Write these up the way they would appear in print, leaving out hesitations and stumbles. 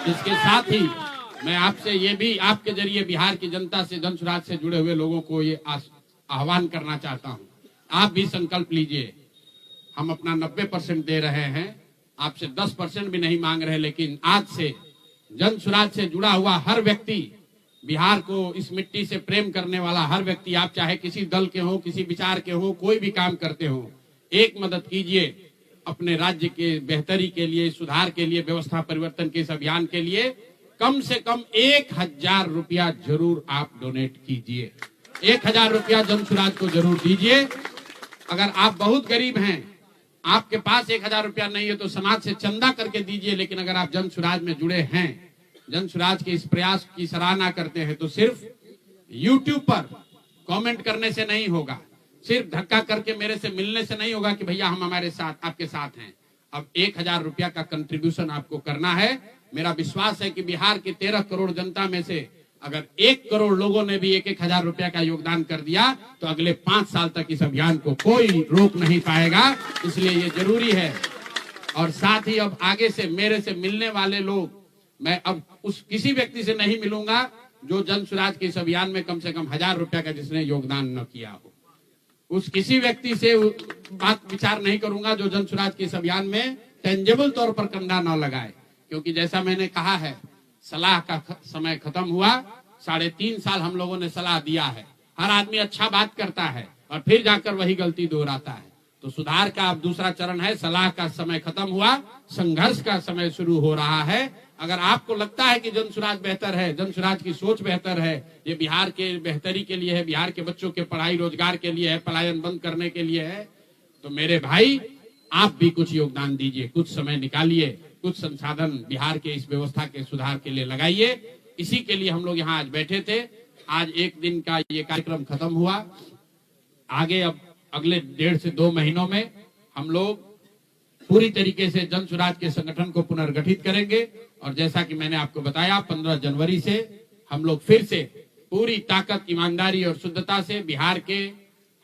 इसके साथ ही मैं आपसे ये भी आपके जरिए बिहार की जनता से, जन सुराज से जुड़े हुए लोगों को ये आह्वान करना चाहता हूं, आप भी संकल्प लीजिए। हम अपना 90% दे रहे हैं, आपसे 10% भी नहीं मांग रहे, लेकिन आज से जन सुराज से जुड़ा हुआ हर व्यक्ति, बिहार को इस मिट्टी से प्रेम करने वाला हर व्यक्ति, आप चाहे किसी दल के हो, किसी विचार के हो, कोई भी काम करते हो, एक मदद कीजिए अपने राज्य के बेहतरी के लिए, सुधार के लिए, व्यवस्था परिवर्तन के इस अभियान के लिए कम से कम 1000 रुपया जरूर आप डोनेट कीजिए। 1000 रुपया जन सुराज को जरूर दीजिए। अगर आप बहुत गरीब हैं, आपके पास 1000 रुपया नहीं है, तो समाज से चंदा करके दीजिए। लेकिन अगर आप जन सुराज में जुड़े हैं, जन सुराज के इस प्रयास की सराहना करते हैं, तो सिर्फ YouTube पर कमेंट करने से नहीं होगा, सिर्फ धक्का करके मेरे से मिलने से नहीं होगा कि भैया हम हमारे साथ, आपके साथ हैं। अब 1000 रुपया का कंट्रीब्यूशन आपको करना है। मेरा विश्वास है कि बिहार की 13 करोड़ जनता में से अगर 1 करोड़ लोगों ने भी 1-1000 रुपया का योगदान कर दिया, तो अगले 5 साल तक इस अभियान को कोई रोक नहीं पाएगा। इसलिए ये जरूरी है। और साथ ही अब आगे से मेरे से मिलने वाले लोग, मैं अब उस किसी व्यक्ति से नहीं मिलूंगा जो जन सुराज के इस अभियान में कम से कम 1000 रुपया का जिसने योगदान न किया हो। उस किसी व्यक्ति से बात विचार नहीं करूंगा जो जन सुराज के इस अभियान में टेंजेबल तौर पर कंधा न लगाए। क्योंकि जैसा मैंने कहा है, सलाह का समय खत्म हुआ। 3.5 साल हम लोगों ने सलाह दिया है। हर आदमी अच्छा बात करता है और फिर जाकर वही गलती दोहराता है। तो सुधार का अब दूसरा चरण है। सलाह का समय खत्म हुआ, संघर्ष का समय शुरू हो रहा है। अगर आपको लगता है कि जन सुराज बेहतर है, जन सुराज की सोच बेहतर है, ये बिहार के बेहतरी के लिए है, बिहार के बच्चों के पढ़ाई रोजगार के लिए है, पलायन बंद करने के लिए है, तो मेरे भाई आप भी कुछ योगदान दीजिए, कुछ समय निकालिए, कुछ संसाधन बिहार के इस व्यवस्था के सुधार के लिए लगाइए। इसी के लिए हम लोग यहाँ आज बैठे थे। आज एक दिन का ये कार्यक्रम खत्म हुआ। आगे अब अगले 1.5 से 2 महीनों में हम लोग पूरी तरीके से जन सुराज के संगठन को पुनर्गठित करेंगे। और जैसा कि मैंने आपको बताया, 15 जनवरी से हम लोग फिर से पूरी ताकत, ईमानदारी और शुद्धता से बिहार के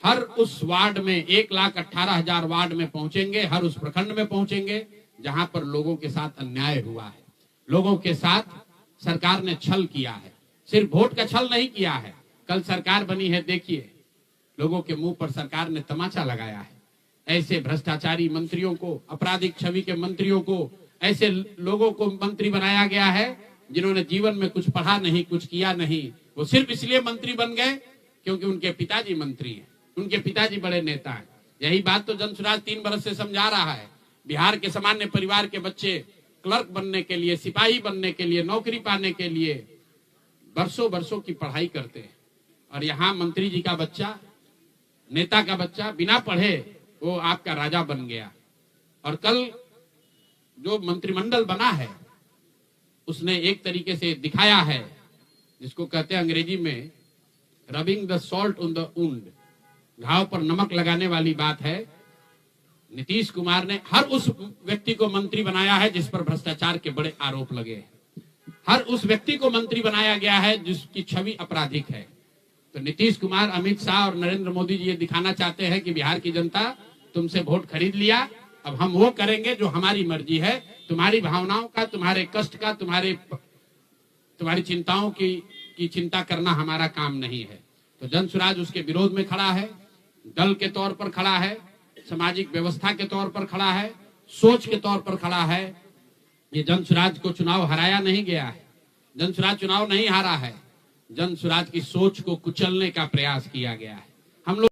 हर उस वार्ड में 1,18,000 वार्ड में पहुंचेंगे, हर उस प्रखंड में पहुंचेंगे जहां पर लोगों के साथ अन्याय हुआ है, लोगों के साथ सरकार ने छल किया है। सिर्फ वोट का छल नहीं किया है। कल सरकार बनी है, देखिए लोगों के मुंह पर सरकार ने तमाचा लगाया है। ऐसे भ्रष्टाचारी मंत्रियों को, आपराधिक छवि के मंत्रियों को, ऐसे लोगों को मंत्री बनाया गया है जिन्होंने जीवन में कुछ पढ़ा नहीं, कुछ किया नहीं। वो सिर्फ इसलिए मंत्री बन गए क्योंकि उनके पिताजी मंत्री हैं, उनके पिताजी बड़े नेता हैं। यही बात तो जन सुराज 3 बरस से समझा रहा है। बिहार के सामान्य परिवार के बच्चे क्लर्क बनने के लिए, सिपाही बनने के लिए, नौकरी पाने के लिए बरसों की पढ़ाई करते हैं। और यहाँ मंत्री जी का बच्चा, नेता का बच्चा बिना पढ़े वो आपका राजा बन गया। और कल जो मंत्रिमंडल बना है उसने एक तरीके से दिखाया है, जिसको कहते हैं अंग्रेजी में rubbing the salt on the wound, घाव पर नमक लगाने वाली बात है। नीतीश कुमार ने हर उस व्यक्ति को मंत्री बनाया है जिस पर भ्रष्टाचार के बड़े आरोप लगे हैं। हर उस व्यक्ति को मंत्री बनाया गया है जिसकी छवि आपराधिक है। तो नीतीश कुमार, अमित शाह और नरेंद्र मोदी जी ये दिखाना चाहते हैं कि बिहार की जनता तुमसे वोट खरीद लिया, अब हम वो करेंगे जो हमारी मर्जी है। तुम्हारी भावनाओं का, तुम्हारे कष्ट का, तुम्हारी चिंताओं की चिंता करना हमारा काम नहीं है। तो जन सुराज उसके विरोध में खड़ा है, दल के तौर पर खड़ा है, सामाजिक व्यवस्था के तौर पर खड़ा है, सोच के तौर पर खड़ा है। ये जन सुराज को चुनाव हराया नहीं गया है, जन सुराज चुनाव नहीं हारा है, जन सुराज की सोच को कुचलने का प्रयास किया गया है। हम लोग